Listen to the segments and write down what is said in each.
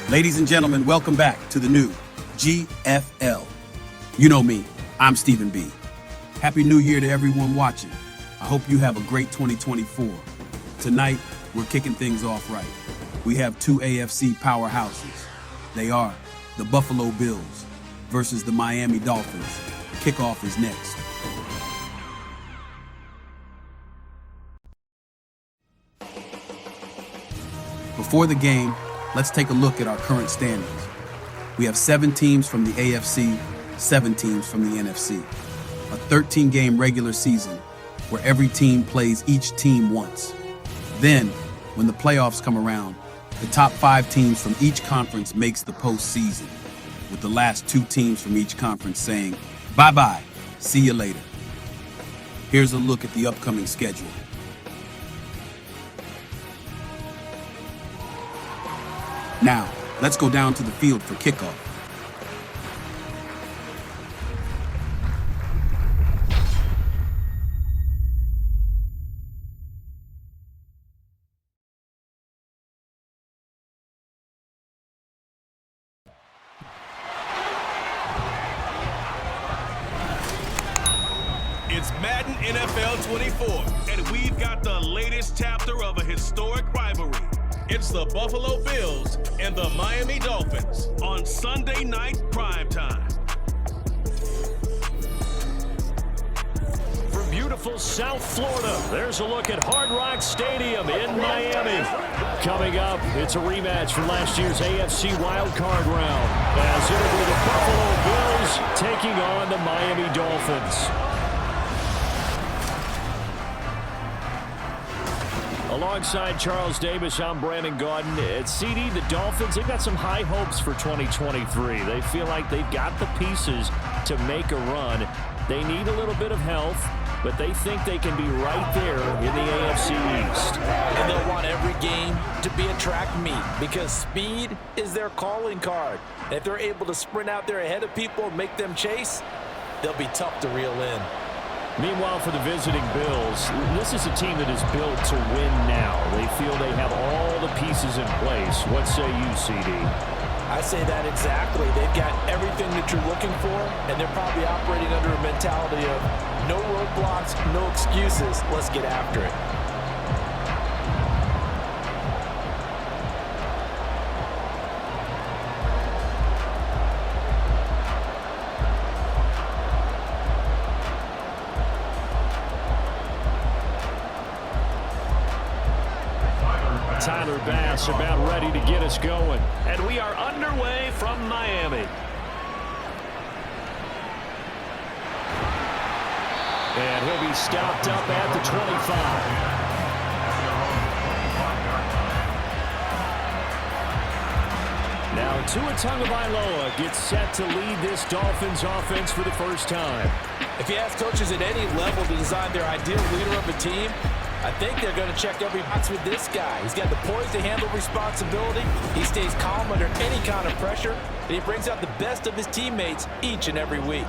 Ladies and gentlemen, welcome back to the new GFL. You know me, I'm Stephen B. Happy New Year to everyone watching. I hope you have a great 2024. Tonight, we're kicking things off right. We have two AFC powerhouses. They are the Buffalo Bills versus the Miami Dolphins. Kickoff is next. Before the game, let's take a look at our current standings. We have 7 teams from the AFC, 7 teams from the NFC. A 13-game regular season where every team plays each team once. Then, when the playoffs come around, the top 5 teams from each conference makes the postseason, with the last 2 teams from each conference saying, bye-bye, see you later. Here's a look at the upcoming schedule. Now, let's go down to the field for kickoff. It's Madden NFL 24, and we've got the latest chapter of a historic rivalry. It's the Buffalo Bills and the Miami Dolphins on Sunday night primetime. From beautiful South Florida, there's a look at Hard Rock Stadium in Miami. Coming up, it's a rematch from last year's AFC wildcard round, as it'll be the Buffalo Bills taking on the Miami Dolphins. Alongside Charles Davis, I'm Brandon Gaudin. At CD, the Dolphins, they've got some high hopes for 2023. They feel like they've got the pieces to make a run. They need a little bit of health, but they think they can be right there in the AFC East. And they'll want every game to be a track meet because speed is their calling card. And if they're able to sprint out there ahead of people and make them chase, they'll be tough to reel in. Meanwhile, for the visiting Bills, this is a team that is built to win now. They feel they have all the pieces in place. What say you, CD? I say that exactly. They've got everything that you're looking for, and they're probably operating under a mentality of no roadblocks, no excuses. Let's get after it. Tyler Bass about ready to get us going. And we are underway from Miami. And he'll be stopped up at the 25. Now Tua Tagovailoa gets set to lead this Dolphins offense for the first time. If you ask coaches at any level to design their ideal leader of a team, I think they're going to check every box with this guy. He's got the poise to handle responsibility. He stays calm under any kind of pressure, and he brings out the best of his teammates each and every week.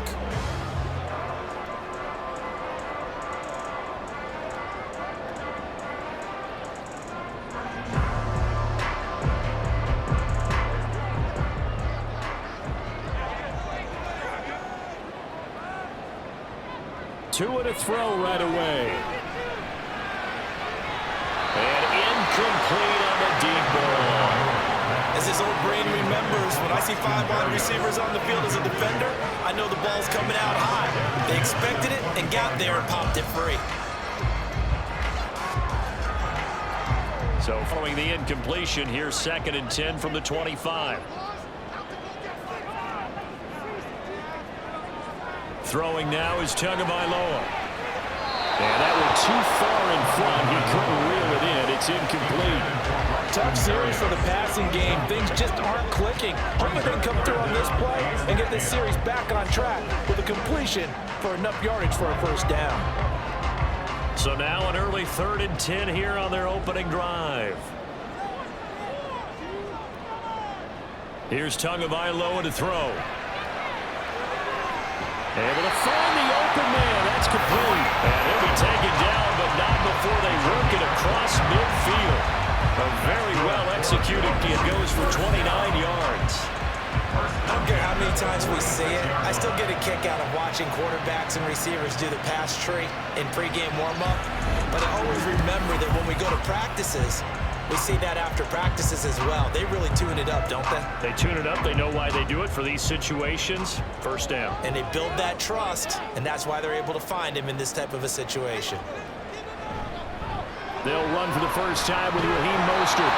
Tua to throw right away. And incomplete on the deep ball. As his old brain remembers, when I see 5 wide receivers on the field as a defender, I know the ball's coming out high. They expected it and got there and popped it free. So following the incompletion, here's 2nd and 10 from the 25. Throwing now is Tagovailoa. And that went too far in front. He couldn't reel it in. It's incomplete. Tough series for the passing game. Things just aren't clicking. Hopefully they can come through on this play and get this series back on track with a completion for enough yardage for a first down. So now an early 3rd and 10 here on their opening drive. Here's Tagovailoa to throw. Able to find the open man. That's complete. And he'll be taken down, but not before they work it across midfield. A very well-executed kick goes for 29 yards. I don't care how many times we see it. I still get a kick out of watching quarterbacks and receivers do the pass tree in pregame warm-up. But I always remember that when we go to practices, we see that after practices as well. They really tune it up, don't they? They tune it up. They know why they do it for these situations. First down. And they build that trust, and that's why they're able to find him in this type of a situation. They'll run for the first time with Raheem Mostert.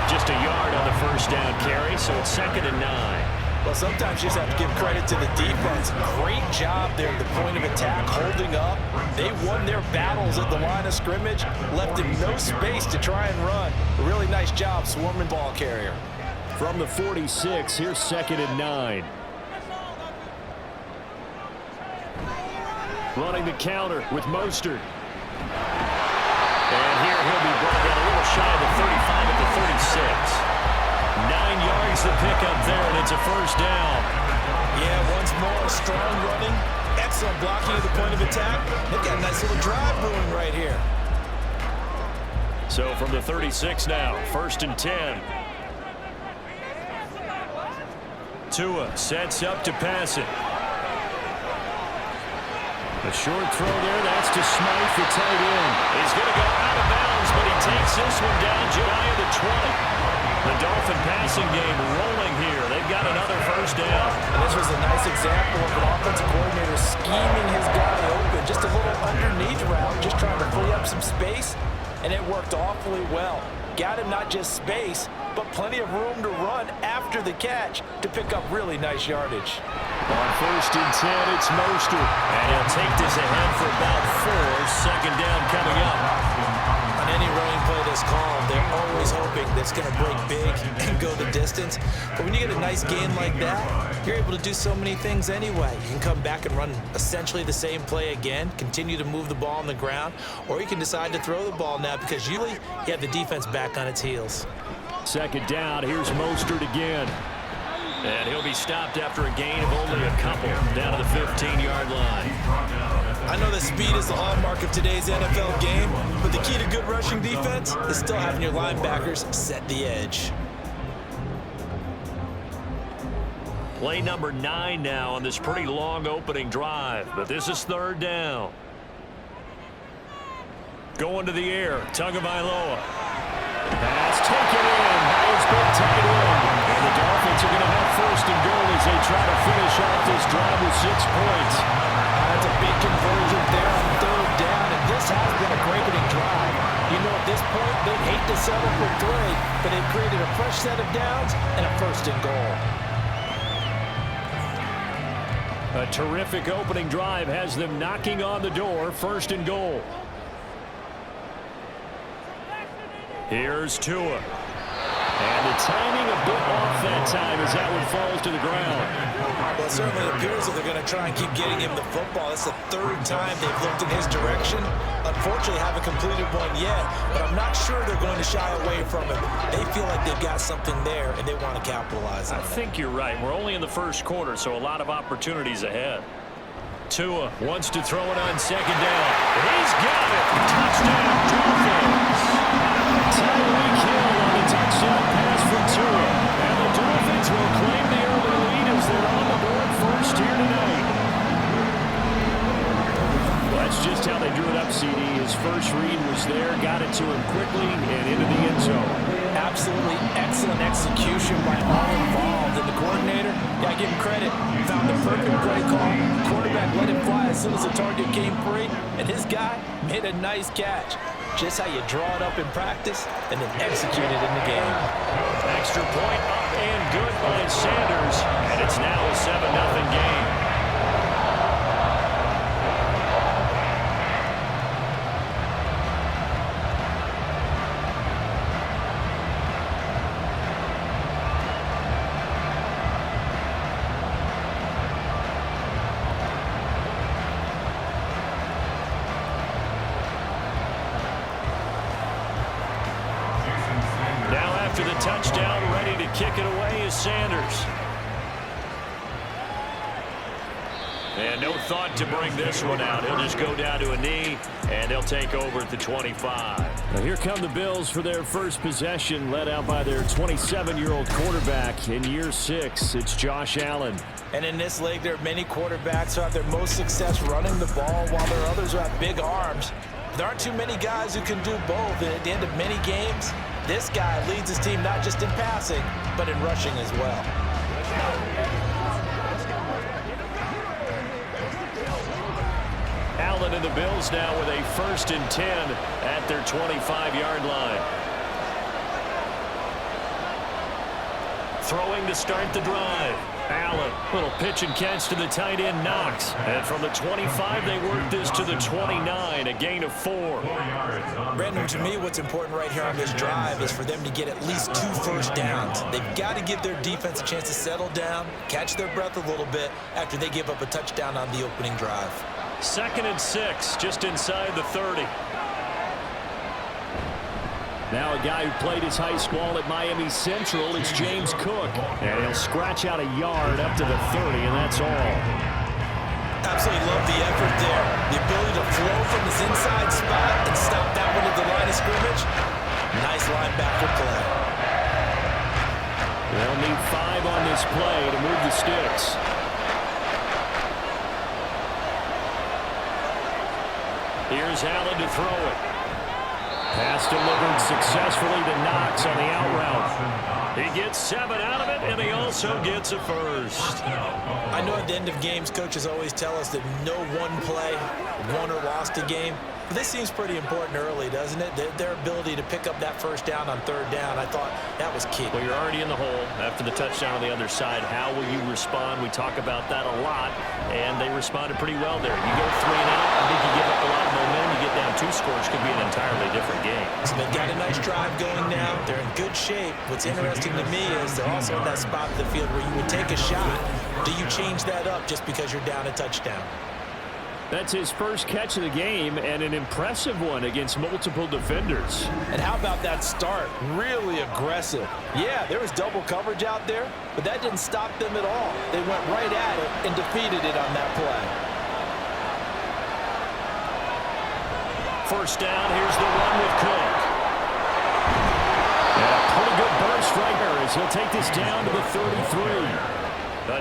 Just a yard on the first down carry, so it's 2nd and 9. Well, sometimes you just have to give credit to the defense. Great job there at the point of attack, holding up. They won their battles at the line of scrimmage, left him no space to try and run. A really nice job swarming ball carrier. From the 46, here's 2nd and 9. Running the counter with Mostert. And here he'll be brought down a little shy of the 35 at the 36. 9 yards to pick up there, and it's a first down. Yeah, once more, strong running. Excellent blocking at the point of attack. They've got a nice little drive brewing right here. So from the 36 now, 1st and 10. Tua sets up to pass it. A short throw there, that's to Smythe, the tight end. He's going to go out of bounds, but he takes this one down shy of the 20. The Dolphin passing game rolling here. They've got another first down. And this was a nice example of an offensive coordinator scheming his guy open. Just a little underneath route, just trying to free up some space, and it worked awfully well. Got him not just space, but plenty of room to run after the catch to pick up really nice yardage. On 1st and 10, it's Mostert. And he'll take this ahead for about 4. 2nd down coming up. On any running play that's called, they're always hoping that's going to break big and go the distance. But when you get a nice gain like that, you're able to do so many things anyway. You can come back and run essentially the same play again, continue to move the ball on the ground, or you can decide to throw the ball now because usually you have the defense back on its heels. 2nd down, here's Mostert again. And he'll be stopped after a gain of only a couple down to the 15-yard line. I know that speed is the hallmark of today's NFL game, but the key to good rushing defense is still having your linebackers set the edge. Play number 9 now on this pretty long opening drive, but this is 3rd down. Going to the air, Tagovailoa. Pass taken in by his big tight end. And the Dolphins are going to have 1st and goal as they try to finish off this drive with 6 points. That's a big conversion there on 3rd down, and this has been a great opening drive. You know, at this point, they'd hate to settle for 3, but they've created a fresh set of downs and a 1st and goal. A terrific opening drive has them knocking on the door. 1st and goal. Here's Tua. And the timing a bit off that time as that one falls to the ground. Well, it certainly appears that they're going to try and keep getting him the football. That's the 3rd time they've looked in his direction. Unfortunately, haven't completed one yet, but I'm not sure they're going to shy away from him. They feel like they've got something there, and they want to capitalize on it. I think you're right. We're only in the 1st quarter, so a lot of opportunities ahead. Tua wants to throw it on 2nd down. He's got it. Touchdown, Dolphins. Tyreek Hill on the touchdown pass for Tua. And the Dolphins will claim the early lead as they're on the board first here tonight. Well, that's just how they drew it up, CD. His first read was there, got it to him quickly, and into the end zone. Absolutely excellent execution by all involved. And the coordinator, got to give him credit, found the perfect play call. Quarterback let him fly as soon as the target came free, and his guy made a nice catch. Just how you draw it up in practice and then execute it in the game. Extra point up and good by Sanders, and it's now a 7-0 game. After the touchdown, ready to kick it away is Sanders. And no thought to bring this one out. He'll just go down to a knee, and they'll take over at the 25. Now here come the Bills for their first possession, led out by their 27-year-old quarterback in year 6. It's Josh Allen. And in this league, there are many quarterbacks who have their most success running the ball, while there are others who have big arms. There aren't too many guys who can do both, and at the end of many games, this guy leads his team not just in passing, but in rushing as well. Allen and the Bills now with a 1st and 10 at their 25-yard line. Throwing to start the drive. Allen, little pitch and catch to the tight end, Knox. And from the 25, they work this to the 29, a gain of 4. Brandon, to me, what's important right here on this drive is for them to get at least 2 first downs. They've got to give their defense a chance to settle down, catch their breath a little bit after they give up a touchdown on the opening drive. 2nd and 6, just inside the 30. Now a guy who played his high school at Miami Central, it's James Cook. And he'll scratch out a yard up to the 30, and that's all. Absolutely love the effort there. The ability to flow from his inside spot and stop that one at the line of scrimmage. Nice linebacker play. They'll need 5 on this play to move the sticks. Here's Allen to throw it. Pass delivered successfully to Knox on the out route. He gets 7 out of it, and he also gets a first. I know at the end of games, coaches always tell us that no one play won or lost a game. But this seems pretty important early, doesn't it? Their ability to pick up that first down on 3rd down, I thought that was key. Well, you're already in the hole after the touchdown on the other side. How will you respond? We talk about that a lot, and they responded pretty well there. You go 3 and out, I think you give up a lot of momentum. You get down 2 scores, could be an entirely different game. So they've got a nice drive going now. They're in good shape. What's interesting to me is they're also in that spot of the field where you would take a shot. Do you change that up just because you're down a touchdown? That's his first catch of the game, and an impressive one against multiple defenders. And how about that start? Really aggressive. Yeah, there was double coverage out there, but that didn't stop them at all. They went right at it and defeated it on that play. First down, here's the one with Cook. And a pretty good burst right here as he'll take this down to the 33.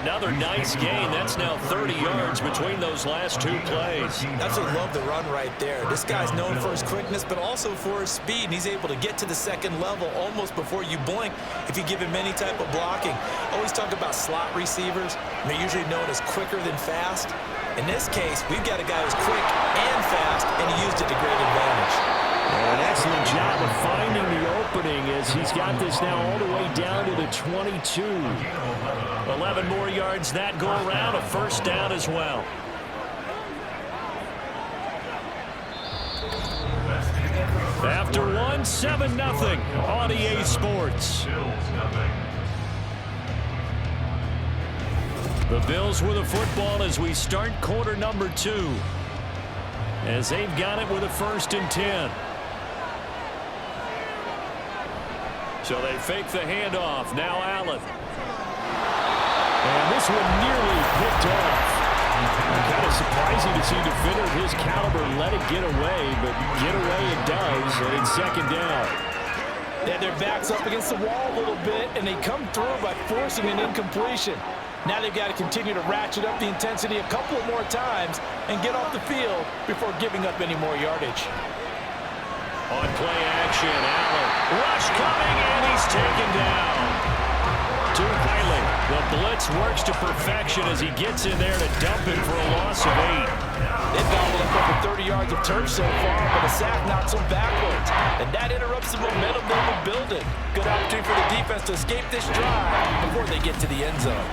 Another nice gain. That's now 30 yards between those last 2 plays. Absolutely love the run right there. This guy's known for his quickness, but also for his speed. And he's able to get to the 2nd level almost before you blink if you give him any type of blocking. Always talk about slot receivers. They're usually known as quicker than fast. In this case, we've got a guy who's quick and fast, and he used it to great advantage. An excellent job of finding the opening as he's got this now all the way down to the 22. 11 more yards that go around, a first down as well. After 1, 7-0 on EA Sports. The Bills with the football as we start quarter number 2. As they've got it with a 1st and 10. So they fake the handoff. Now Allen. And this one nearly picked off. Kind of surprising to see a defender of his caliber let it get away, but get away it does, and it's 2nd down. Yeah, their back's up against the wall a little bit, and they come through by forcing an incompletion. Now they've got to continue to ratchet up the intensity a couple of more times and get off the field before giving up any more yardage. On play action, Allen. Rush coming, and he's taken down. Too highly. The blitz works to perfection as he gets in there to dump it for a loss of 8. They've gobbled up over 30 yards of turf so far, but a sack knocks them backwards. And that interrupts the momentum they were building. Good opportunity for the defense to escape this drive before they get to the end zone.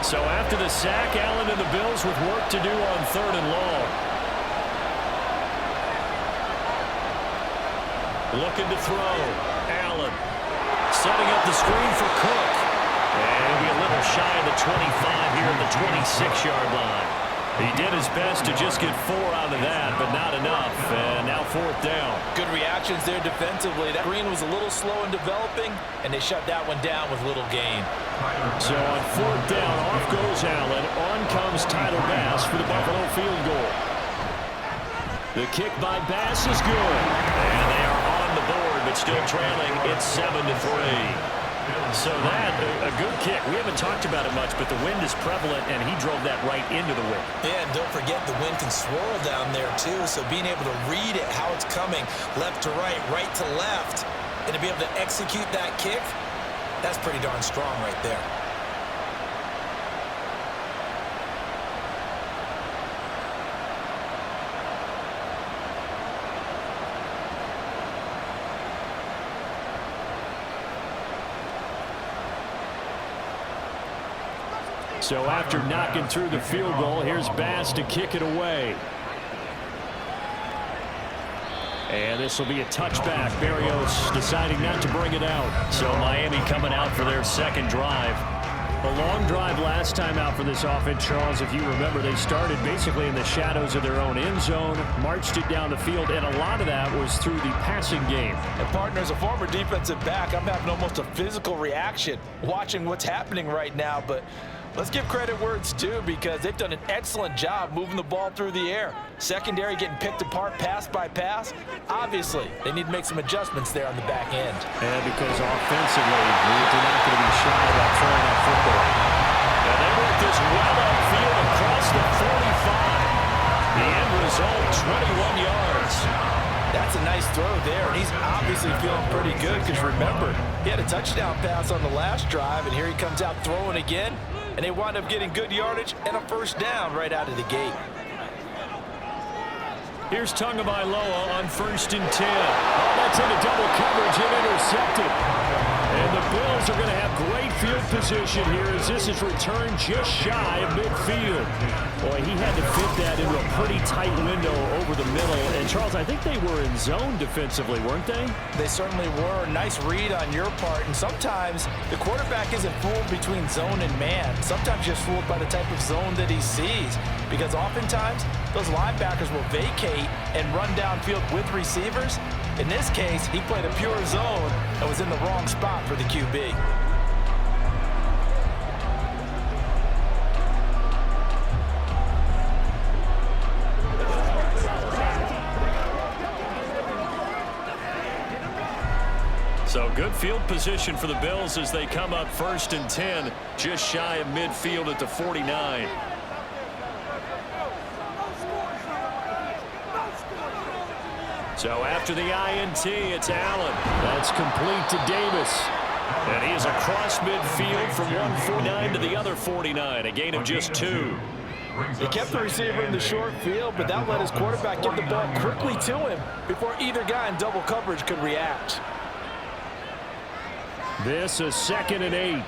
So after the sack, Allen and the Bills with work to do on 3rd and long. Looking to throw. Allen setting up the screen for Cook. And he'll be a little shy of the 25 here at the 26-yard line. He did his best to just get 4 out of that, but not enough. And now 4th down. Good reactions there defensively. That green was a little slow in developing, and they shut that one down with little gain. So on 4th down, off goes Allen. On comes Tyler Bass for the Buffalo field goal. The kick by Bass is good. And they are on the board, but still trailing. It's 7-3. So that, a good kick. We haven't talked about it much, but the wind is prevalent, and he drove that right into the wind. Yeah, and don't forget the wind can swirl down there, too. So being able to read it, how it's coming, left to right to left, and to be able to execute that kick, that's pretty darn strong right there. So after knocking through the field goal, here's Bass to kick it away. And this will be a touchback. Berrios deciding not to bring it out. So Miami coming out for their second drive. A long drive last time out for this offense, Charles. If you remember, they started basically in the shadows of their own end zone, marched it down the field, and a lot of that was through the passing game. And partner, as a former defensive back, I'm having almost a physical reaction watching what's happening right now, but let's give credit where it's due because they've done an excellent job moving the ball through the air. Secondary getting picked apart pass by pass. Obviously, they need to make some adjustments there on the back end. And because offensively, they're not going to be shy about throwing that football. And they work this well upfield across the 45. The end result, 21 yards. That's a nice throw there, and he's obviously feeling pretty good because remember, he had a touchdown pass on the last drive, and here he comes out throwing again. And they wind up getting good yardage and a first down right out of the gate. Here's Tagovailoa on 1st and 10. Oh, that's into double coverage and intercepted. And the Bills are going to have great field position here as this is returned just shy of midfield. Boy, he had to fit that into a pretty tight window over the middle. And, Charles, I think they were in zone defensively, weren't they? They certainly were. Nice read on your part. And sometimes the quarterback isn't fooled between zone and man. Sometimes just fooled by the type of zone that he sees. Because oftentimes, those linebackers will vacate and run downfield with receivers. In this case, he played a pure zone and was in the wrong spot for the QB. So good field position for the Bills as they come up 1st and 10, just shy of midfield at the 49. So after the INT, it's Allen. That's complete to Davis. And he is across midfield from one 49 to the other 49, a gain of just 2. He kept the receiver in the short field, but that let his quarterback get the ball quickly to him before either guy in double coverage could react. This is 2nd and 8.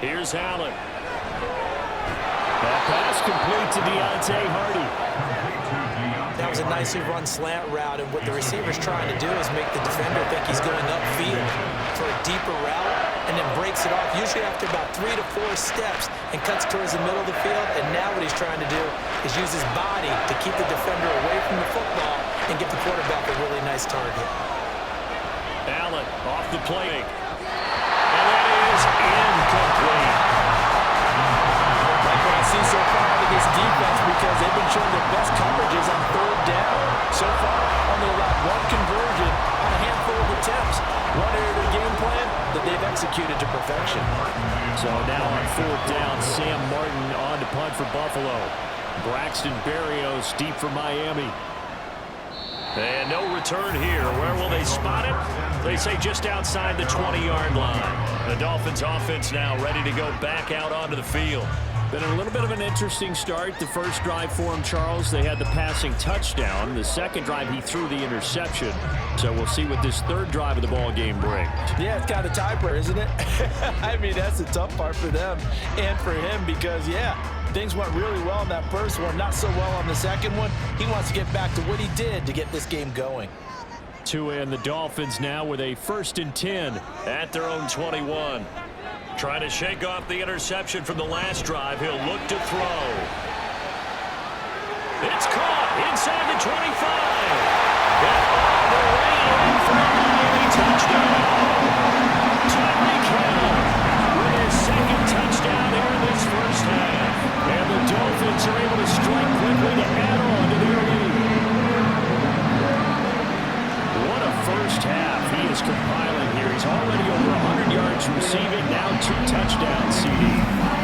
Here's Allen. That pass complete to Deontay Hardy. That was a nicely run slant route, and what the receiver's trying to do is make the defender think he's going upfield for a deeper route and then breaks it off, usually after about 3 to 4 steps, and cuts towards the middle of the field. And now what he's trying to do is use his body to keep the defender away from the football and give the quarterback a really nice target. Allen off the play. And that is incomplete. See so far out of this defense because they've been showing their best coverages on 3rd down. So far, only allowed 1 conversion on a handful of attempts. One area of the game plan that they've executed to perfection. So now on 4th down, Sam Martin on to punt for Buffalo. Braxton Berrios deep for Miami. And no return here. Where will they spot it? They say just outside the 20-yard line. The Dolphins offense now ready to go back out onto the field. Been a little bit of an interesting start. The first drive for him, Charles, they had the passing touchdown. The second drive, he threw the interception. So we'll see what this 3rd drive of the ball game brings. Yeah, it's kind of tiebreaker, isn't it? I mean, that's the tough part for them and for him because, yeah, things went really well in that first one, not so well on the second one. He wants to get back to what he did to get this game going. Tua and the Dolphins now with a 1st and 10 at their own 21. Trying to shake off the interception from the last drive. He'll look to throw. It's caught inside the 25. And all the way in for a Miami touchdown. Tyreek Hill with his second touchdown here in this first half. And the Dolphins are able to strike quickly to add on to their lead. What a first half he is compiling here. He's already over 100 yards receiving, now 2 touchdowns, CD.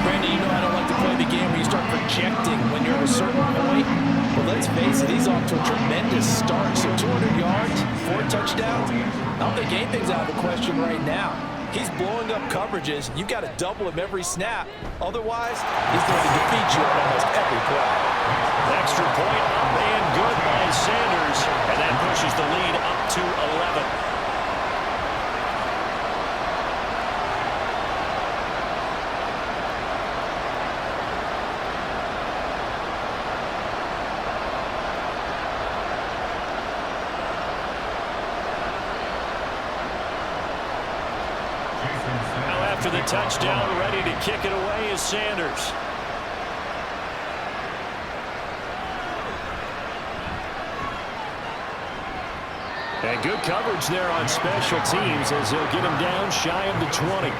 Brandon, you know I don't like to play the game where you start projecting when you're at a certain point. Well, let's face it, he's off to a tremendous start. So 200 yards, 4 touchdowns. I don't think anything's out of the question right now. He's blowing up coverages. You've got to double him every snap. Otherwise, he's going to defeat you on almost every play. Extra point up and good by Sanders. And that pushes the lead up to 11. After the touchdown, ready to kick it away is Sanders. And good coverage there on special teams as he'll get him down shy of the 20.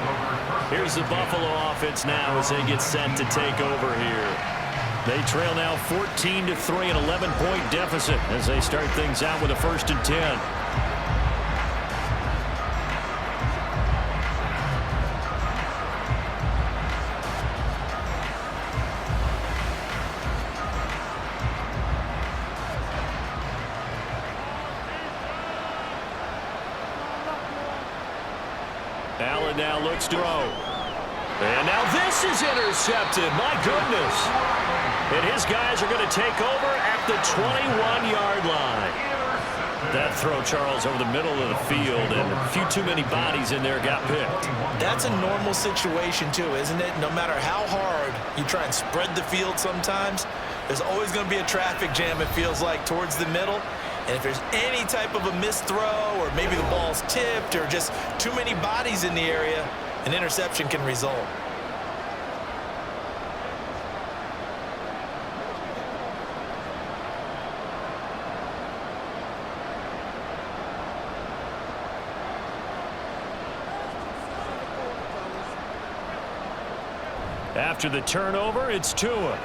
Here's the Buffalo offense now as they get set to take over here. They trail now 14-3, an 11-point deficit as they start things out with a 1st and 10. Allen now looks to throw. And now this is intercepted. My goodness. And his guys are going to take over at the 21-yard line. That throw, Charles, over the middle of the field, and a few too many bodies in there got picked. That's a normal situation, too, isn't it? No matter how hard you try and spread the field sometimes, there's always going to be a traffic jam, it feels like, towards the middle. And if there's any type of a missed throw or maybe the ball's tipped or just too many bodies in the area, an interception can result. After the turnover, it's Tua.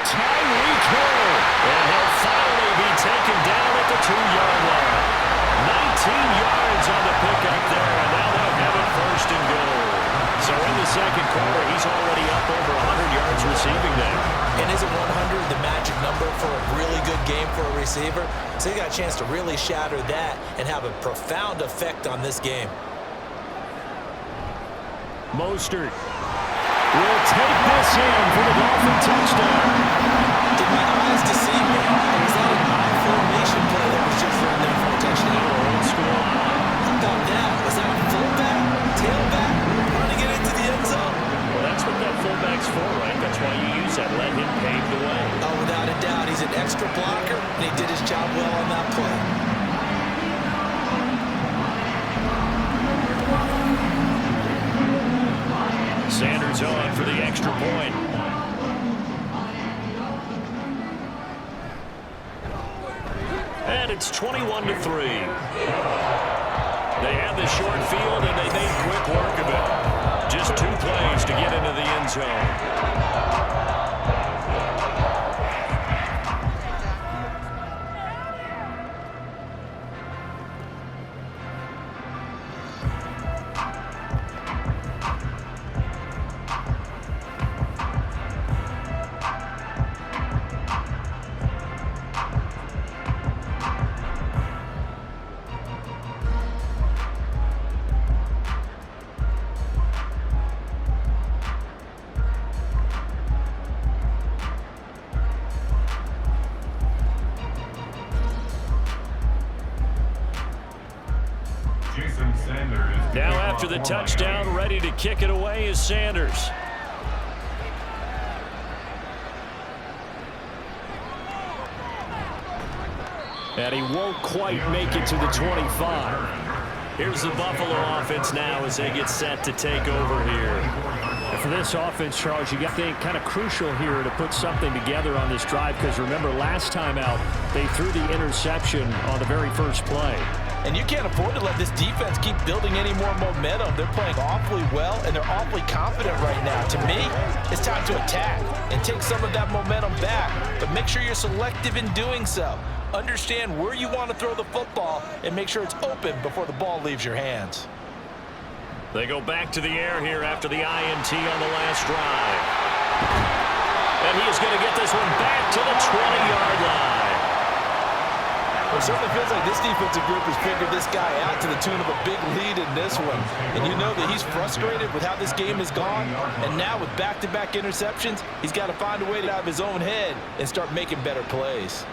Tyreek Hill. And he'll finally be taken down at the 2-yard line. 19 yards on the pickup there, and now they'll have it 1st and goal. So in the second quarter, he's already up over 100 yards receiving there. And isn't 100 the magic number for a really good game for a receiver? So he got a chance to really shatter that and have a profound effect on this game. Mostert will take this in for the Dolphin touchdown. Did my eyes deceive me? Or was that an eye formation play that was just run there for a touchdown? Old school. How about that? Was that a fullback, tailback, running it into the end zone? Well, that's what that fullback's for, right? That's why you use that. Let him pave the way. Oh, without a doubt. He's an extra blocker, and he did his job well on that play. Sanders on for the extra point. And it's 21-3. They have the short field, and they made quick work of it. Just 2 plays to get into the end zone. Now after the touchdown, ready to kick it away is Sanders. And he won't quite make it to the 25. Here's the Buffalo offense now as they get set to take over here. And for this offense, Charles, you got to think kind of crucial here to put something together on this drive, because remember last time out they threw the interception on the very first play. And you can't afford to let this defense keep building any more momentum. They're playing awfully well, and they're awfully confident right now. To me, it's time to attack and take some of that momentum back, but make sure you're selective in doing so. Understand where you want to throw the football and make sure it's open before the ball leaves your hands. They go back to the air here after the INT on the last drive. And he is going to get this one back to the 20-yard line. Well, it certainly feels like this defensive group has figured this guy out to the tune of a big lead in this one. And you know that he's frustrated with how this game has gone. And now with back-to-back interceptions, he's got to find a way to out of his own head and start making better plays.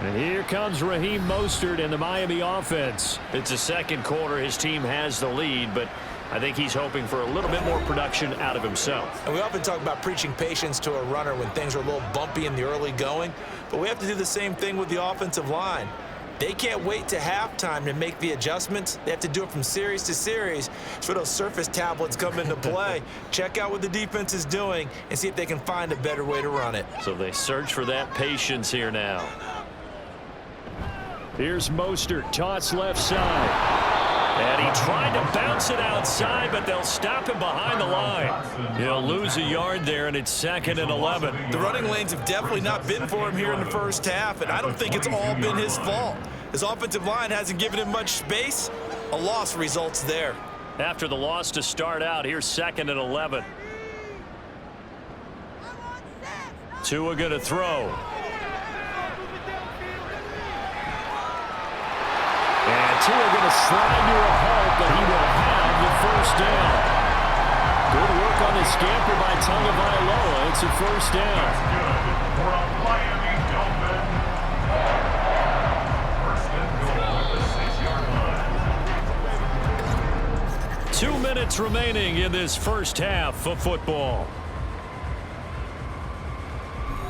And here comes Raheem Mostert and the Miami offense. It's the second quarter. His team has the lead, but I think he's hoping for a little bit more production out of himself. And we often talk about preaching patience to a runner when things are a little bumpy in the early going, but we have to do the same thing with the offensive line. They can't wait to halftime to make the adjustments. They have to do it from series to series. So those surface tablets come into play. Check out what the defense is doing and see if they can find a better way to run it. So they search for that patience here now. Here's Mostert, toss left side. And he tried to bounce it outside, but they'll stop him behind the line. He'll lose a yard there, and it's 2nd and 11. The running lanes have definitely not been for him here in the first half, and I don't think it's all been his fault. His offensive line hasn't given him much space. A loss results there. After the loss to start out, here's 2nd and 11. Tua going to throw. And Tua going to slide to a halt, but he will have the first down. Good work on the scamper by Tagovailoa. It's a first down. For a Miami Dolphins. First and goal at the 6-yard line. 2 minutes remaining in this first half of football.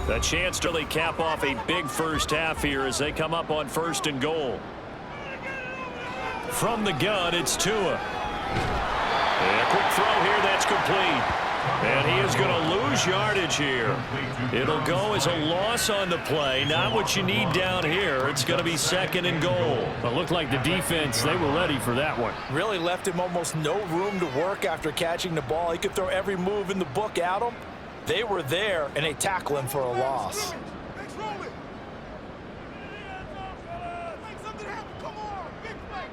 A chance to really cap off a big first half here as they come up on 1st and goal. From the gun, it's Tua. And a quick throw here, that's complete. And he is going to lose yardage here. It'll go as a loss on the play. Not what you need down here. It's going to be 2nd and goal. It looked like the defense, they were ready for that one. Really left him almost no room to work after catching the ball. He could throw every move in the book at him. They were there, and they tackle him for a loss.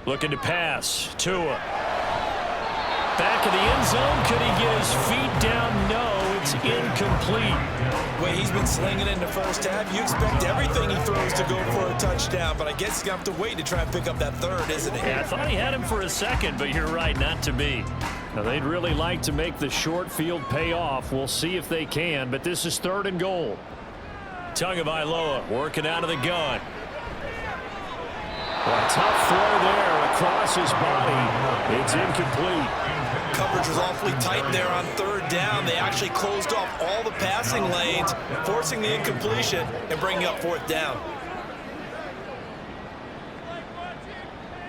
Looking to pass. Tua. Back of the end zone. Could he get his feet down? No, it's incomplete. The way he's been slinging in the first half, you expect everything he throws to go for a touchdown, but I guess he's going to have to wait to try and pick up that third, isn't he? Yeah, I thought he had him for a second, but you're right, not to be. Now, they'd really like to make the short field pay off. We'll see if they can, but this is 3rd and goal. Tagovailoa working out of the gun. A tough throw there across his body. It's incomplete. Coverage was awfully tight there on 3rd down. They actually closed off all the passing lanes, forcing the incompletion and bringing up 4th down.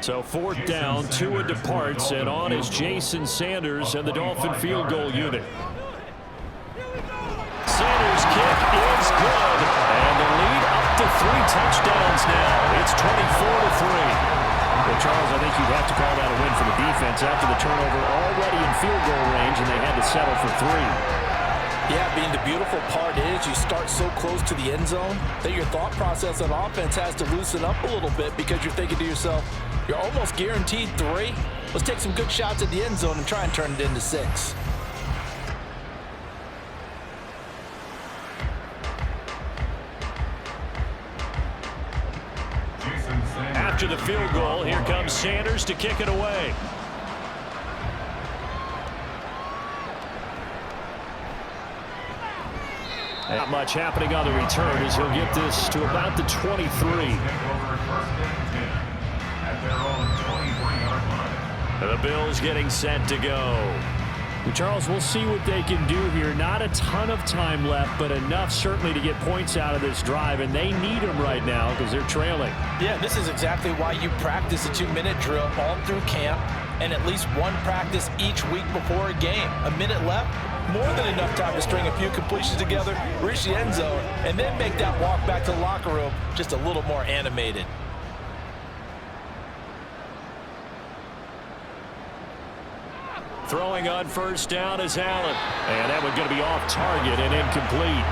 So 4th down, Tua departs, and on is Jason Sanders and the Dolphin field goal unit. Sanders' kick is good, and the lead up to 3 touchdowns now. It's 24-3. Well, Charles, I think you'd have to call that a win for the defense after the turnover already in field goal range, and they had to settle for 3. Yeah, being the beautiful part is you start so close to the end zone that your thought process on offense has to loosen up a little bit because you're thinking to yourself, you're almost guaranteed 3. Let's take some good shots at the end zone and try and turn it into 6. After the field goal, here comes Sanders to kick it away. Not much happening on the return as he'll get this to about the 23. The Bills getting set to go. Charles, we'll see what they can do here. Not a ton of time left, but enough certainly to get points out of this drive, and they need them right now because they're trailing. Yeah, this is exactly why you practice a 2-minute drill all through camp and at least one practice each week before a game. A minute left, more than enough time to string a few completions together, reach the end zone, and then make that walk back to the locker room just a little more animated. Throwing on first down is Allen. And that one's going to be off target and incomplete.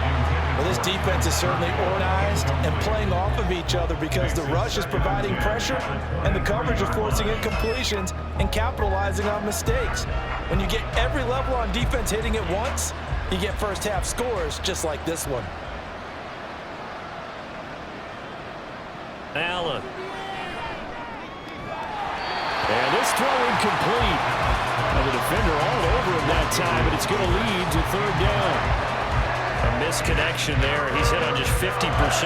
Well, this defense is certainly organized and playing off of each other because the rush is providing pressure and the coverage is forcing incompletions and capitalizing on mistakes. When you get every level on defense hitting at once, you get first half scores just like this one. Allen. And this throw incomplete. The defender all over him that time, but it's going to lead to third down. A misconnection there. He's hit on just 50%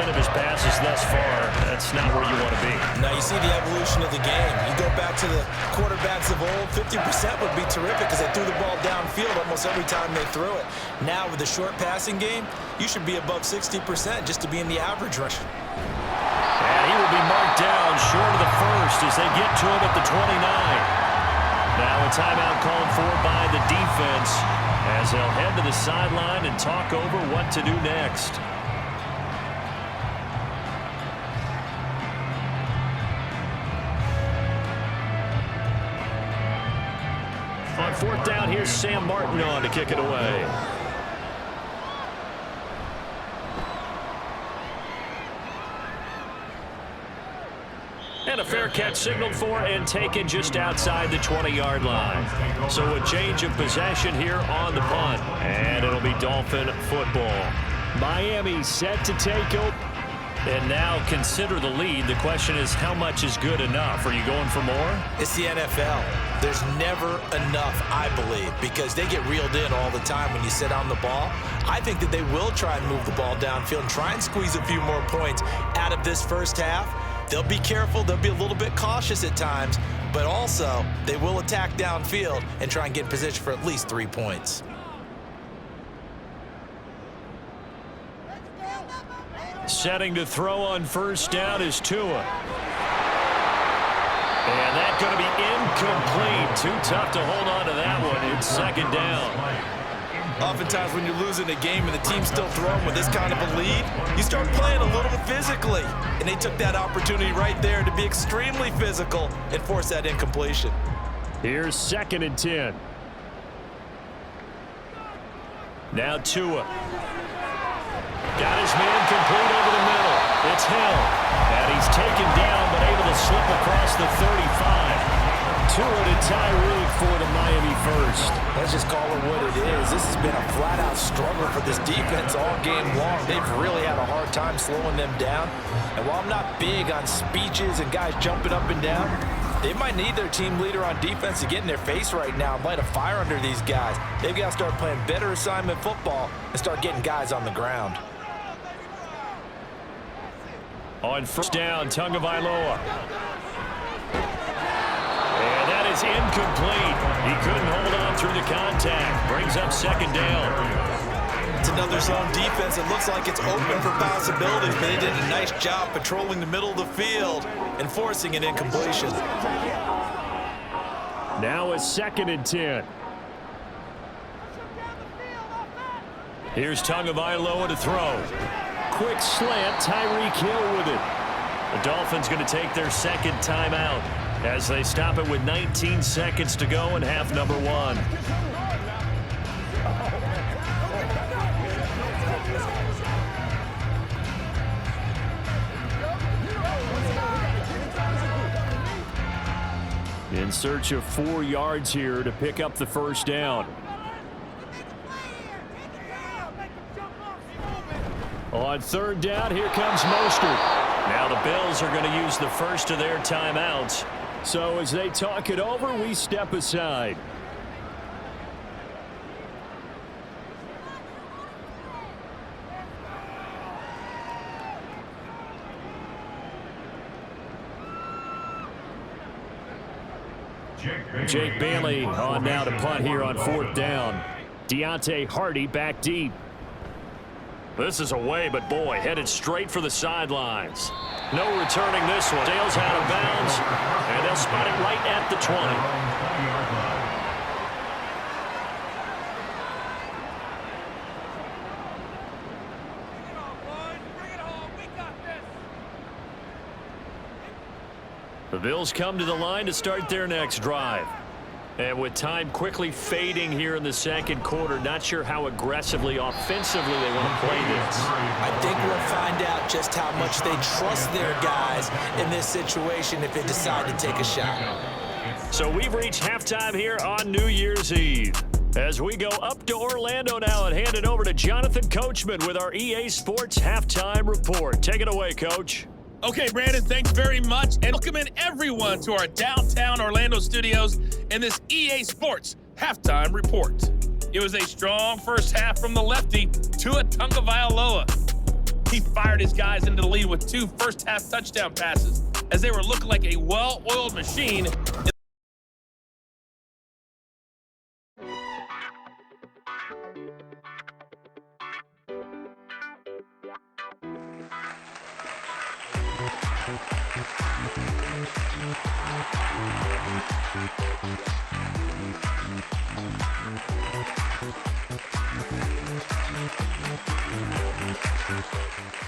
of his passes thus far. That's not where you want to be. Now you see the evolution of the game. You go back to the quarterbacks of old, 50% would be terrific because they threw the ball downfield almost every time they threw it. Now with the short passing game, you should be above 60% just to be in the average rush. And he will be marked down short of the first as they get to him at the 29. Now a timeout called for by the defense as they'll head to the sideline and talk over what to do next. On fourth down, here's Sam Martin on to kick it away. And a fair catch signaled for and taken just outside the 20-yard line. So a change of possession here on the punt. And it'll be Dolphin football. Miami set to take over. And now consider the lead. The question is, how much is good enough? Are you going for more? It's the NFL. There's never enough, I believe, because they get reeled in all the time when you sit on the ball. I think that they will try and move the ball downfield and try and squeeze a few more points out of this first half. They'll be careful. They'll be a little bit cautious at times, but also they will attack downfield and try and get in position for at least 3 points. Setting to throw on first down is Tua. And that's going to be incomplete. Too tough to hold on to that one. It's second down. Oftentimes when you're losing a game and the team's still throwing with this kind of a lead, you start playing a little physically. And they took that opportunity right there to be extremely physical and force that incompletion. Here's 2nd and 10. Now Tua. Got his man complete over the middle. It's Hill. And he's taken down but able to slip across the 35. Tua to Tyreek for the Miami first. Let's just call it what it is. This has been a flat-out struggle for this defense all game long. They've really had a hard time slowing them down. And while I'm not big on speeches and guys jumping up and down, they might need their team leader on defense to get in their face right now and light a fire under these guys. They've got to start playing better assignment football and start getting guys on the ground. On first down, Tagovailoa. And that is incomplete. He couldn't hold on through the contact. Brings up second down. It's another zone defense. It looks like it's open for possibilities, but they did a nice job patrolling the middle of the field and forcing an incompletion. Now a 2nd and 10. Here's Tagovailoa to throw. Quick slant, Tyreek Hill with it. The Dolphins going to take their second timeout as they stop it with 19 seconds to go in half number 1. In search of 4 yards here to pick up the first down. On third down, here comes Mostert. Now the Bills are going to use the first of their timeouts. So as they talk it over, we step aside. Jake Bailey on now to punt here on 4th down. Deontay Hardy back deep. This is away, but boy, headed straight for the sidelines. No returning this one. Sails out of bounds, and they'll spot it right at the 20. The Bills come to the line to start their next drive. And with time quickly fading here in the second quarter, not sure how aggressively, offensively they want to play this. I think we'll find out just how much they trust their guys in this situation if they decide to take a shot. So we've reached halftime here on New Year's Eve. As we go up to Orlando now and hand it over to Jonathan Coachman with our EA Sports Halftime Report. Take it away, Coach. Okay, Brandon, thanks very much. And welcome in everyone to our downtown Orlando studios in this EA Sports Halftime Report. It was a strong first half from the lefty, Tua Tagovailoa. He fired his guys into the lead with 2 first-half touchdown passes as they were looking like a well-oiled machine.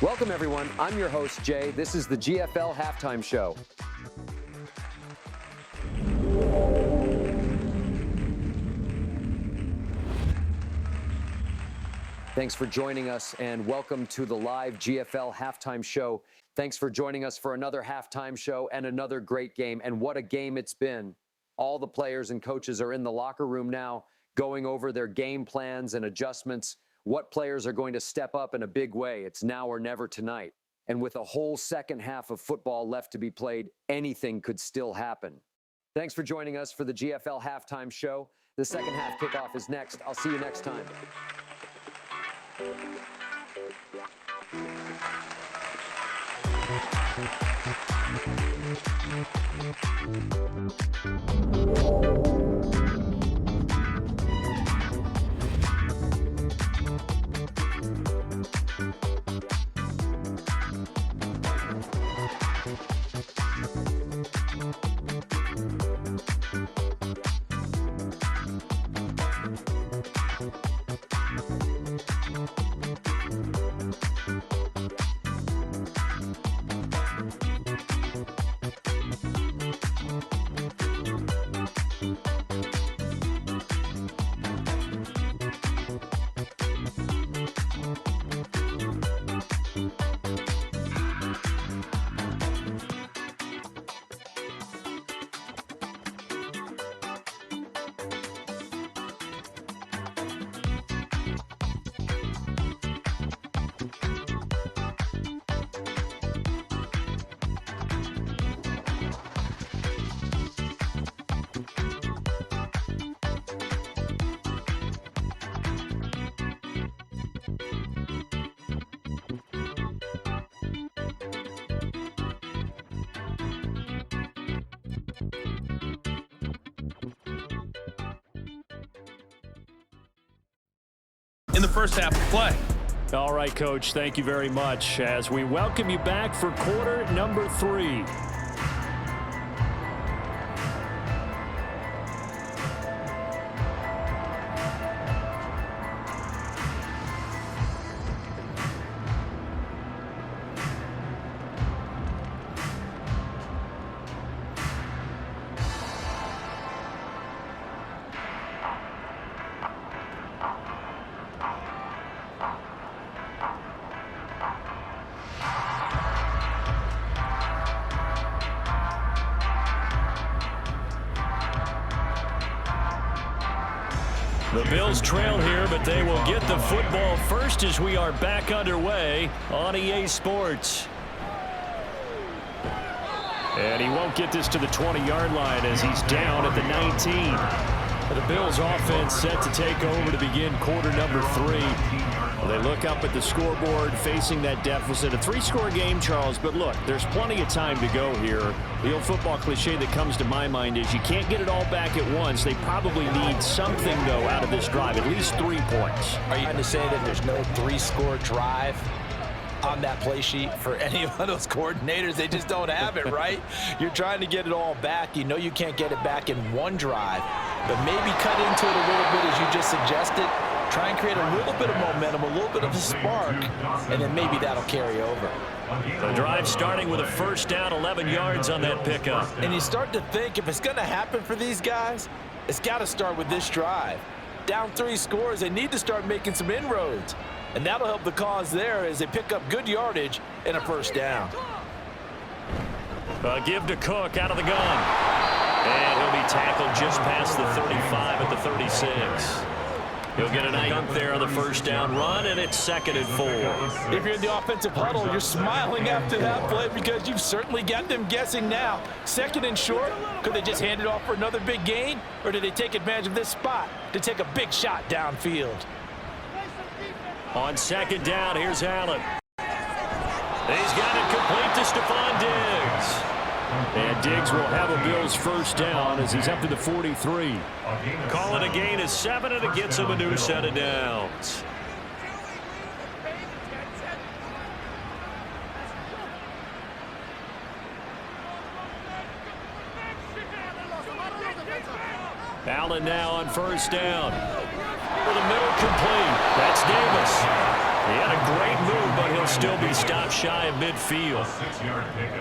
Welcome, everyone. I'm your host, Jay. This is the GFL Halftime Show. Thanks for joining us, and welcome to the live GFL Halftime Show. Thanks for joining us for another halftime show and another great game. And what a game it's been. All the players and coaches are in the locker room now, going over their game plans and adjustments. What players are going to step up in a big way? It's now or never tonight. And with a whole second half of football left to be played, anything could still happen. Thanks for joining us for the GFL Halftime Show. The second half kickoff is next. I'll see you next time. In the first half of play. All right, Coach, thank you very much as we welcome you back for quarter number 3. The Bills trail here, but they will get the football first as we are back underway on EA Sports. And he won't get this to the 20-yard line as he's down at the 19. The Bills offense set to take over to begin quarter number 3. They look up at the scoreboard facing that deficit. A 3-score game, Charles, but look, there's plenty of time to go here. The old football cliche that comes to my mind is you can't get it all back at once. They probably need something, though, out of this drive, at least 3 points. Are you trying to say that there's no 3-score drive on that play sheet for any of those coordinators? They just don't have it, right? You're trying to get it all back. You know you can't get it back in one drive, but maybe cut into it a little bit as you just suggested. Try and create a little bit of momentum, a little bit of a spark, and then maybe that'll carry over. The drive starting with a first down, 11 yards on that pickup. And you start to think if it's going to happen for these guys, it's got to start with this drive. Down 3 scores, they need to start making some inroads. And that'll help the cause there as they pick up good yardage and a first down. Give to Cook out of the gun. And he'll be tackled just past the 35 at the 36. He'll get a nice jump there on the first down run, and it's 2nd and 4. If you're in the offensive huddle, you're smiling after that play because you've certainly got them guessing now. 2nd and short, could they just hand it off for another big gain, or did they take advantage of this spot to take a big shot downfield? On 2nd down, here's Allen. He's got it complete to Stephon Diggs. And Diggs will have a Bills first down as he's up to the 43. Call it a gain of 7, and it gets him a new set of downs. Allen now on first down. For the middle complete. That's Davis. He had a great move, but he'll still be stopped shy of midfield.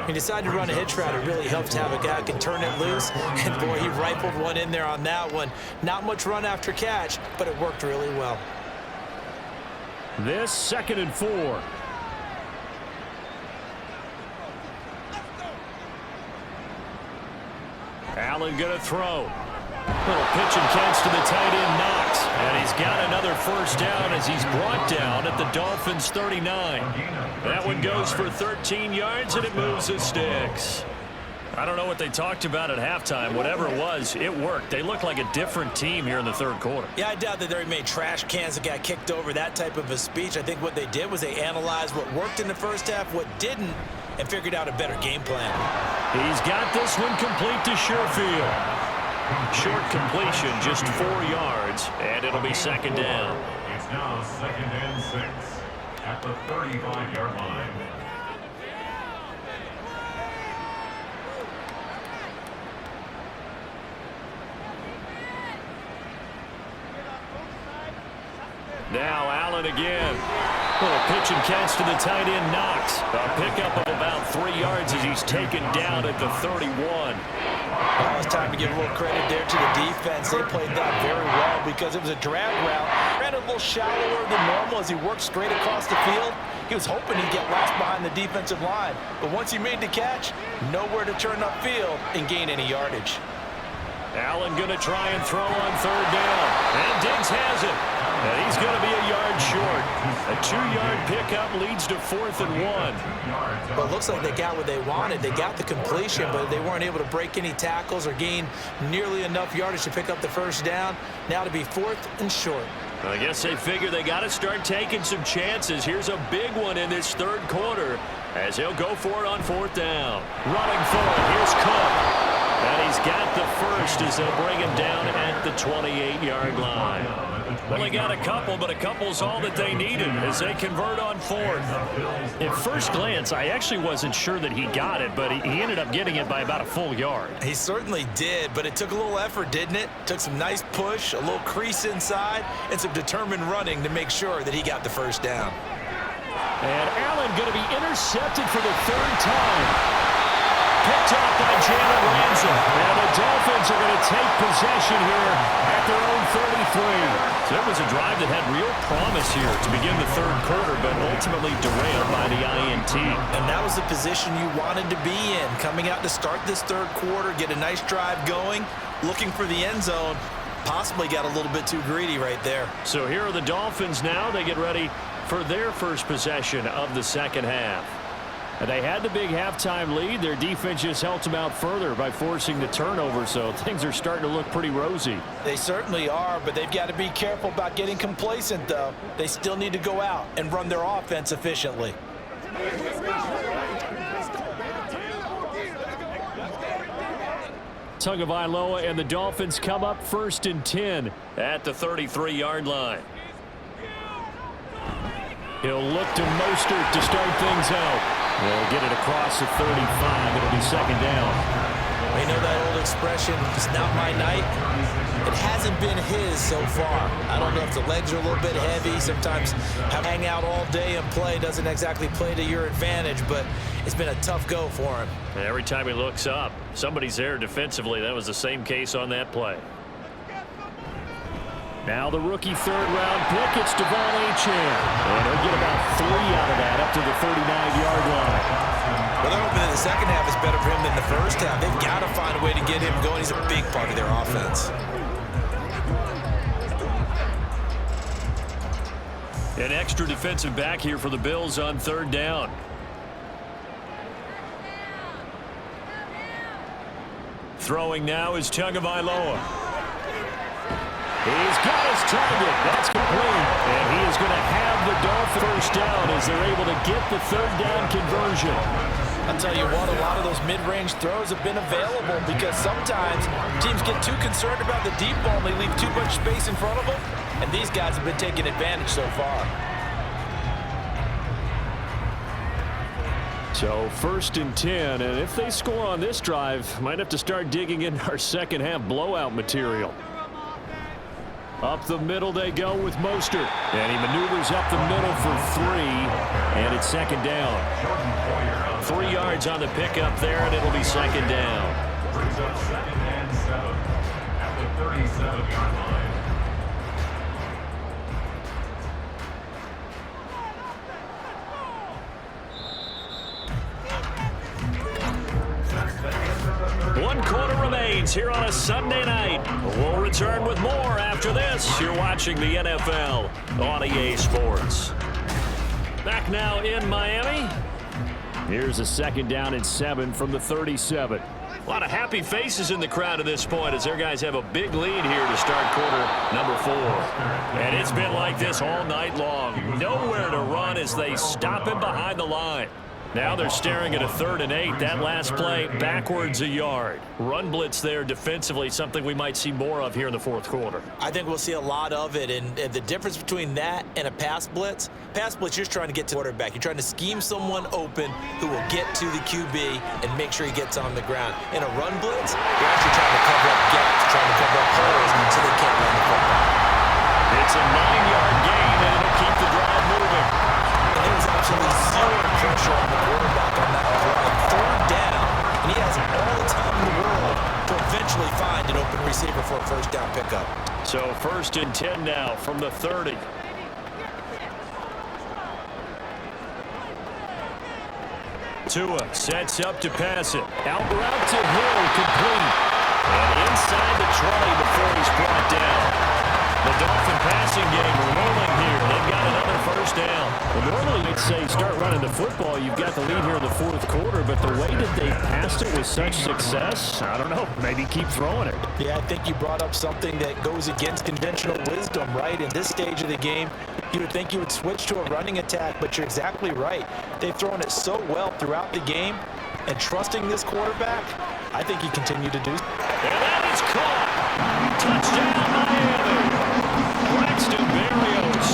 He decided to run a hitch route. It really helps to have a guy who can turn it loose. And, boy, he rifled one in there on that one. Not much run after catch, but it worked really well. This 2nd and 4. Allen going to throw. Little pitch and catch to the tight end, Knox. And he's got another first down as he's brought down at the Dolphins' 39. That one goes for 13 yards, and it moves the sticks. I don't know what they talked about at halftime. Whatever it was, it worked. They looked like a different team here in the 3rd quarter. Yeah, I doubt that they made trash cans that got kicked over, that type of a speech. I think what they did was they analyzed what worked in the first half, what didn't, and figured out a better game plan. He's got this one complete to Sherfield. Short completion, just 4 yards, and it'll be 2nd down. It's now 2nd and 6 at the 35-yard line. Now Allen again. Little pitch and catch to the tight end, Knox. A pickup of about 3 yards as he's taken down at the 31. Well, it's time to give a little credit there to the defense. They played that very well because it was a drag route. Ran a little shallower than normal as he worked straight across the field. He was hoping he'd get lost behind the defensive line. But once he made the catch, nowhere to turn upfield and gain any yardage. Allen going to try and throw on 3rd down. And Diggs has it. And he's going to be a yard short. A 2-yard pickup leads to 4th and 1. Well, it looks like they got what they wanted. They got the completion, but they weren't able to break any tackles or gain nearly enough yardage to pick up the first down. Now to be 4th and short. I guess they figure they got to start taking some chances. Here's a big one in this 3rd quarter as he'll go for it on 4th down. Running for it. Here's Cook. And he's got the first as they'll bring him down at the 28-yard line. Well, they got a couple, but a couple's all that they needed as they convert on 4th. At first glance, I actually wasn't sure that he got it, but he ended up getting it by about a full yard. He certainly did, but it took a little effort, didn't it? Took some nice push, a little crease inside, and some determined running to make sure that he got the first down. And Allen going to be intercepted for the 3rd time. Picked off by Jalen Ramsey. And the Dolphins are going to take possession here at their own 33. So it was a drive that had real promise here to begin the 3rd quarter, but ultimately derailed by the INT. And that was the position you wanted to be in. Coming out to start this 3rd quarter, get a nice drive going, looking for the end zone. Possibly got a little bit too greedy right there. So here are the Dolphins now. They get ready for their first possession of the 2nd half. And they had the big halftime lead. Their defense just helped them out further by forcing the turnover, so things are starting to look pretty rosy. They certainly are, but they've got to be careful about getting complacent, though. They still need to go out and run their offense efficiently. Tagovailoa and the Dolphins come up 1st and 10 at the 33-yard line. He'll look to Mostert to start things out. They'll get it across the 35. It'll be 2nd down. You know that old expression, it's not my night? It hasn't been his so far. I don't know if the legs are a little bit heavy. Sometimes hang out all day and play doesn't exactly play to your advantage, but it's been a tough go for him. And every time he looks up, somebody's there defensively. That was the same case on that play. Now the rookie 3rd-round pick, it's Devon Achane. And he'll get about 3 out of that up to the 39-yard line. Well, they're hoping that the second half is better for him than the first half. They've got to find a way to get him going. He's a big part of their offense. An extra defensive back here for the Bills on 3rd down. Throwing now is Tagovailoa. He's got his target. That's complete. And he is going to have the Dolphins 1st down as they're able to get the 3rd down conversion. I'll tell you what, a lot of those mid-range throws have been available because sometimes teams get too concerned about the deep ball and they leave too much space in front of them. And these guys have been taking advantage so far. So 1st and 10, and if they score on this drive, might have to start digging in our second half blowout material. Up the middle they go with Mostert. And he maneuvers up the middle for 3. And it's 2nd down. 3 yards on the pickup there, and it'll be 2nd down. Brings up 2nd and 7 at the 37-yard line. One quarter remains here on a Sunday night. We'll return with more after this. You're watching the NFL on EA Sports. Back now in Miami. Here's a 2nd down and 7 from the 37. A lot of happy faces in the crowd at this point as their guys have a big lead here to start quarter number 4. And it's been like this all night long. Nowhere to run as they stop him behind the line. Now they're staring at a 3rd and 8. That last play backwards a yard. Run blitz there defensively, something we might see more of here in the 4th quarter. I think we'll see a lot of it, and the difference between that and a pass blitz, you're just trying to get to the quarterback. You're trying to scheme someone open who will get to the QB and make sure he gets on the ground. In a run blitz, you're actually trying to cover up gaps, trying to cover up holes so they can't run the football. It's a 9-yard gain, and it'll keep the drive moving. And there was absolutely zero pressure on the quarterback on that drive. 3rd down, and he has all the time in the world to eventually find an open receiver for a 1st down pickup. So 1st and 10 now from the 30. Tua sets up to pass it. Out route to Hill, complete. And inside the 20 before he's brought down. The Dolphin passing game rolling here. They've got another 1st down. Well, normally you'd say start running the football. You've got the lead here in the 4th quarter, but the way that they passed it with such success, I don't know, maybe keep throwing it. Yeah, I think you brought up something that goes against conventional wisdom, right? In this stage of the game, you would think you would switch to a running attack, but you're exactly right. They've thrown it so well throughout the game, and trusting this quarterback, I think you continue to do. And that is caught. Touchdown, Miami. Braxton Berrios,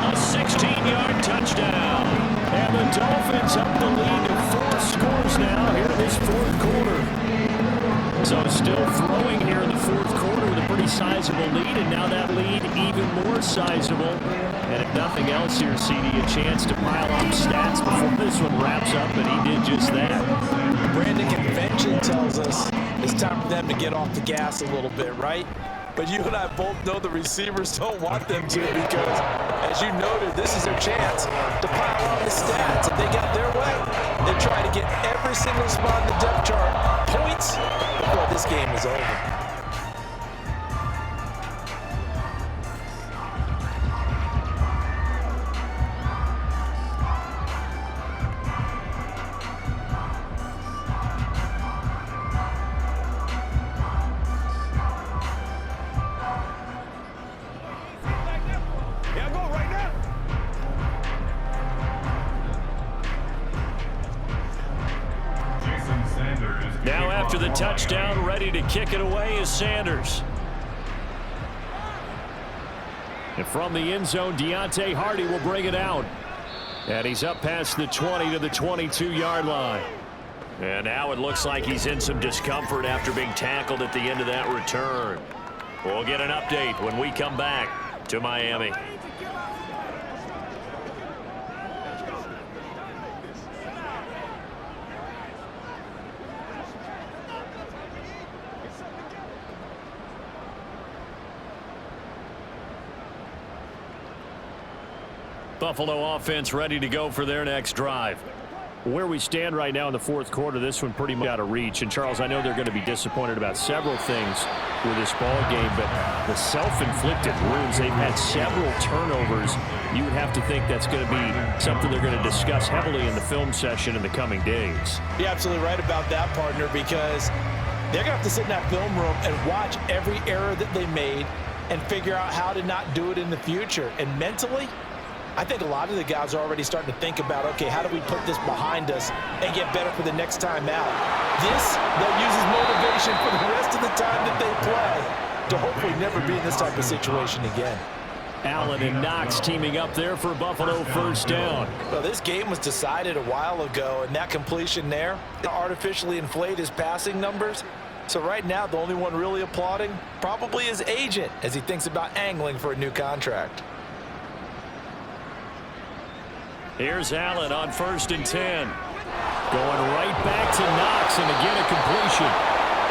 a 16-yard touchdown. And the Dolphins up the lead to 4 scores now here in this 4th quarter. So still throwing here in the 4th quarter with a pretty sizable lead, and now that lead even more sizable. And if nothing else here, CD, a chance to pile on stats before this one wraps up, and he did just that. Brandon, convention tells us it's time for them to get off the gas a little bit, right? But you and I both know the receivers don't want them to because, as you noted, this is their chance to pile on the stats. If they got their way, they try to get every single spot in the depth chart points before this game is over. After the touchdown, ready to kick it away is Sanders. And from the end zone, Deontay Hardy will bring it out. And he's up past the 20 to the 22-yard line. And now it looks like he's in some discomfort after being tackled at the end of that return. We'll get an update when we come back to Miami. Buffalo offense ready to go for their next drive. Where we stand right now in the fourth quarter, this one pretty much out of reach. And, Charles, I know they're going to be disappointed about several things with this ball game, but the self-inflicted wounds, they've had several turnovers. You would have to think that's going to be something they're going to discuss heavily in the film session in the coming days. You're absolutely right about that, partner, because they're going to have to sit in that film room and watch every error that they made and figure out how to not do it in the future. And mentally, I think a lot of the guys are already starting to think about, okay, how do we put this behind us and get better for the next time out? This, they'll use as motivation for the rest of the time that they play to hopefully never be in this type of situation again. Allen and Knox teaming up there for Buffalo first down. Well, this game was decided a while ago, and that completion there artificially inflate his passing numbers. So right now, the only one really applauding probably his agent as he thinks about angling for a new contract. Here's Allen on 1st and 10. Going right back to Knox, and again a completion.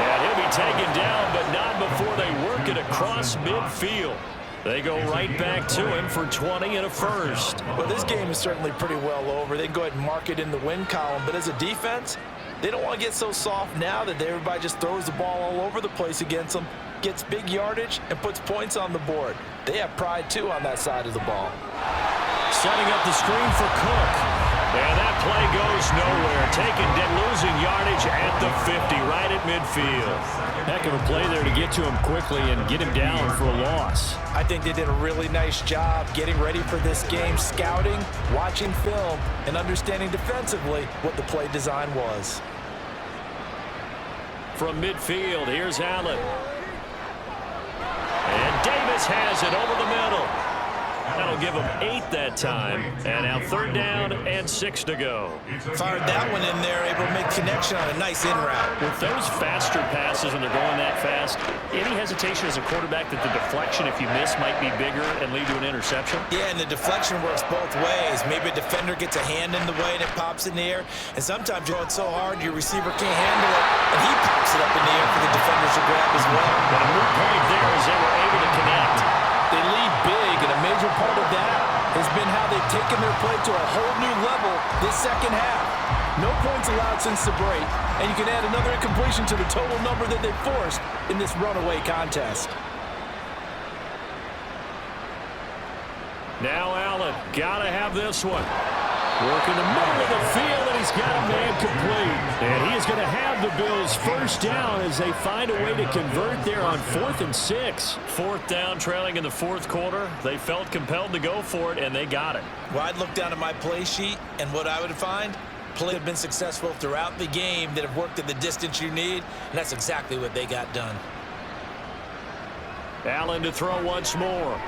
And he'll be taken down, but not before they work it across midfield. They go right back to him for 20 and a first. Well, this game is certainly pretty well over. They can go ahead and mark it in the win column, but as a defense, they don't want to get so soft now that everybody just throws the ball all over the place against them, gets big yardage, and puts points on the board. They have pride, too, on that side of the ball. Setting up the screen for Cook. And that play goes nowhere. Taking losing yardage at the 50, right at midfield. Heck of a play there to get to him quickly and get him down for a loss. I think they did a really nice job getting ready for this game, scouting, watching film, and understanding defensively what the play design was. From midfield, here's Allen. And Davis has it over the middle. That'll give them 8 that time. And now 3rd down and 6 to go. Fired that one in there, able to make connection on a nice in route. With those faster passes when they're going that fast, any hesitation as a quarterback that the deflection, if you miss, might be bigger and lead to an interception? Yeah, and the deflection works both ways. Maybe a defender gets a hand in the way and it pops in the air. And sometimes you throw it so hard your receiver can't handle it, and he pops it up in the air for the defenders to grab as well. But a moot point there as they were able to connect. They lead big, and a major part of that has been how they've taken their play to a whole new level this second half. No points allowed since the break, and you can add another incompletion to the total number that they forced in this runaway contest. Now Allen, gotta have this one. Working the middle of the field, and he's got a man complete. And he is going to have the Bills first down as they find a way to convert there on 4th and 6. 4th down, trailing in the 4th quarter. They felt compelled to go for it, and they got it. Well, I'd look down at my play sheet, and what I would find, plays have been successful throughout the game that have worked at the distance you need, and that's exactly what they got done. Allen to throw once more.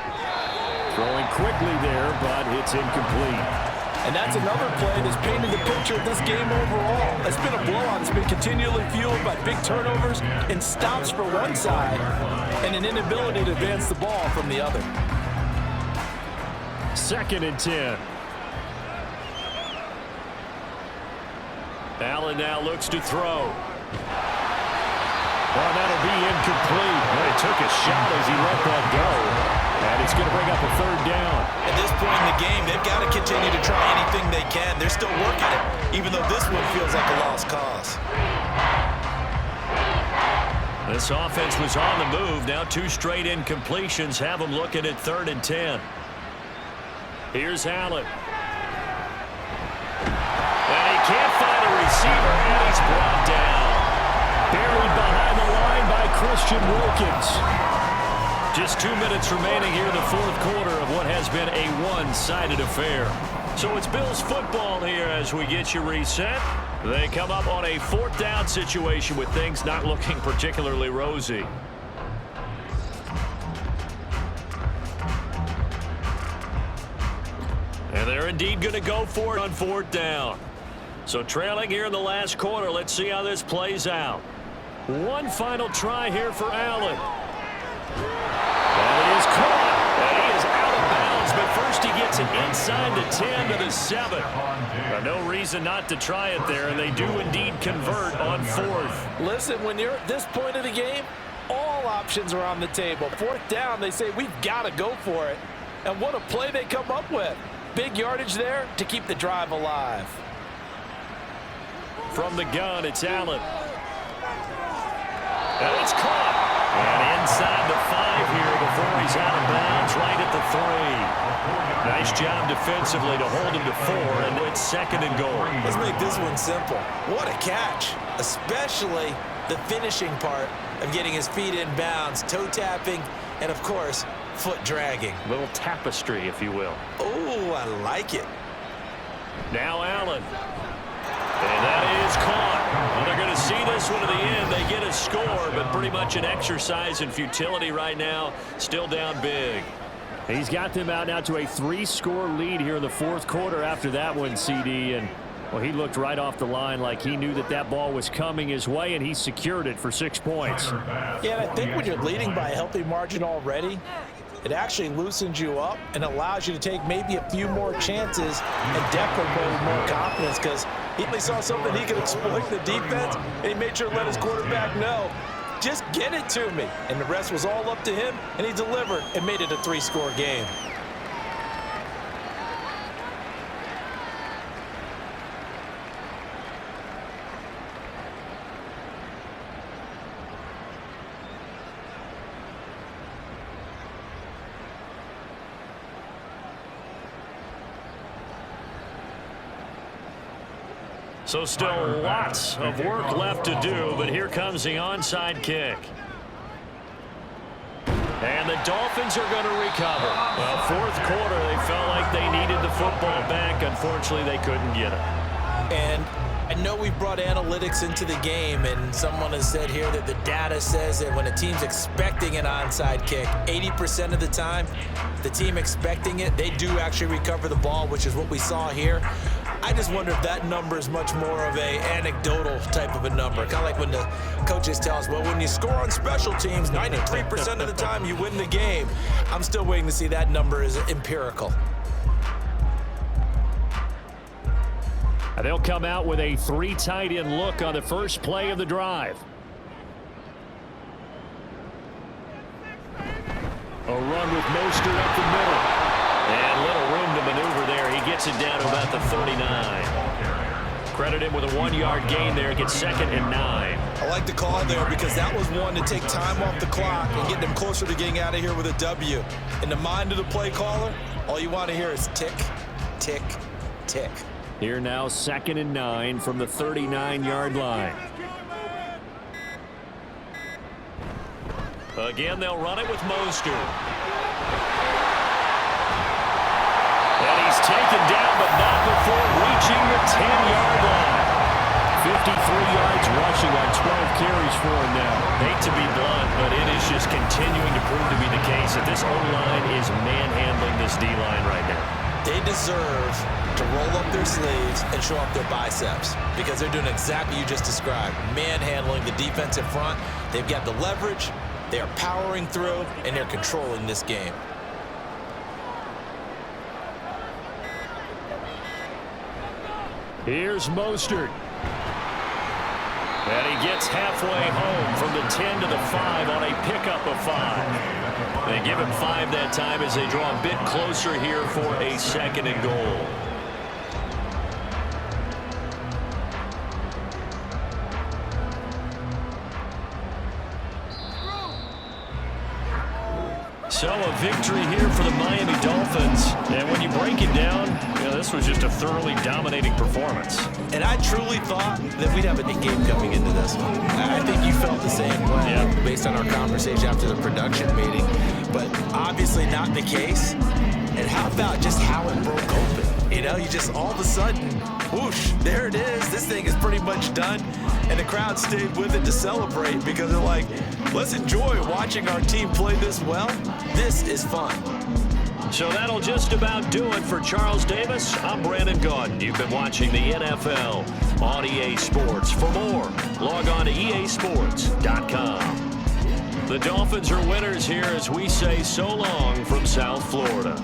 Throwing quickly there, but it's incomplete. And that's another play that's painted the picture of this game overall. It's been a blowout. It's been continually fueled by big turnovers and stops for one side and an inability to advance the ball from the other. 2nd and 10. Allen now looks to throw. Well, that'll be incomplete. Well, he took a shot as he let that go. And it's going to bring up a 3rd down. At this point in the game, they've got to continue to try anything they can. They're still working it, even though this one feels like a lost cause. This offense was on the move. Now 2 straight incompletions have them looking at 3rd and 10. Here's Allen. And he can't find a receiver, and he's brought down. Buried behind the line by Christian Wilkins. Just 2 minutes remaining here in the 4th quarter of what has been a one-sided affair. So it's Bills football here as we get you reset. They come up on a 4th down situation with things not looking particularly rosy. And they're indeed going to go for it on 4th down. So trailing here in the last quarter, let's see how this plays out. One final try here for Allen. And it is caught. And he is out of bounds, but first he gets it inside the 10 to the 7. No reason not to try it there, and they do indeed convert on 4th. Listen, when you're at this point of the game, all options are on the table. 4th down, they say, we've got to go for it. And what a play they come up with. Big yardage there to keep the drive alive. From the gun, it's Allen. And it's caught. And inside the 5 here before he's out of bounds, right at the 3. Nice job defensively to hold him to 4, and it's 2nd and goal. Let's make this one simple. What a catch, especially the finishing part of getting his feet in bounds, toe tapping, and of course, foot dragging. A little tapestry, if you will. Oh, I like it. Now Allen. And that is caught. Well, they're going to see this one to the end. They get a score, but pretty much an exercise in futility right now. Still down big. He's got them out now to a 3-score lead here in the 4th quarter after that one, CD. And, well, he looked right off the line like he knew that that ball was coming his way, and he secured it for 6 points. Yeah, and I think when you're leading by a healthy margin already, it actually loosens you up and allows you to take maybe a few more chances and definitely play with more confidence because he only saw something he could exploit the defense, and he made sure to let his quarterback know, just get it to me. And the rest was all up to him, and he delivered and made it a 3-score game. So still lots of work left to do, but here comes the onside kick. And the Dolphins are going to recover. Well, 4th quarter, they felt like they needed the football back. Unfortunately, they couldn't get it. And I know we've brought analytics into the game, and someone has said here that the data says that when a team's expecting an onside kick, 80% of the time, the team expecting it, they do actually recover the ball, which is what we saw here. I just wonder if that number is much more of a anecdotal type of a number. Kind of like when the coaches tell us, well, when you score on special teams, 93% of the time you win the game. I'm still waiting to see that number is empirical. They'll come out with a 3 tight end look on the first play of the drive. A run with Mostert up the middle. And little room to maneuver there. He gets it down to about the 39. Credit him with a 1-yard gain there. Gets 2nd and 9. I like the call there because that was one to take time off the clock and get them closer to getting out of here with a W. In the mind of the play caller, all you want to hear is tick, tick, tick. Here now, 2nd and 9 from the 39-yard line. Again, they'll run it with Mostert. And he's taken down, but not before reaching the 10-yard line. 53 yards rushing on 12 carries for him now. Hate to be blunt, but it is just continuing to prove to be the case that this O-line is manhandling this D-line right now. They deserve to roll up their sleeves and show up their biceps because they're doing exactly what you just described, manhandling the defensive front. They've got the leverage, they are powering through, and they're controlling this game. Here's Mostert. And he gets halfway home from the 10 to the 5 on a pickup of 5. They give him 5 that time as they draw a bit closer here for a 2nd and goal. So a victory here for the Miami Dolphins. And when you break it down, this was just a thoroughly dominating performance. And I truly thought that we'd have a big game coming into this one. I think you felt the same way based on our conversation after the production meeting. But obviously not the case. And how about just how it broke open? You know, know, you just all of a sudden, whoosh, there it is. This thing is pretty much done. And the crowd stayed with it to celebrate because they're like, let's enjoy watching our team play this well. This is fun. So that'll just about do it for Charles Davis. I'm Brandon Gaudin. You've been watching the NFL on EA Sports. For more, log on to easports.com. The Dolphins are winners here as we say so long from South Florida.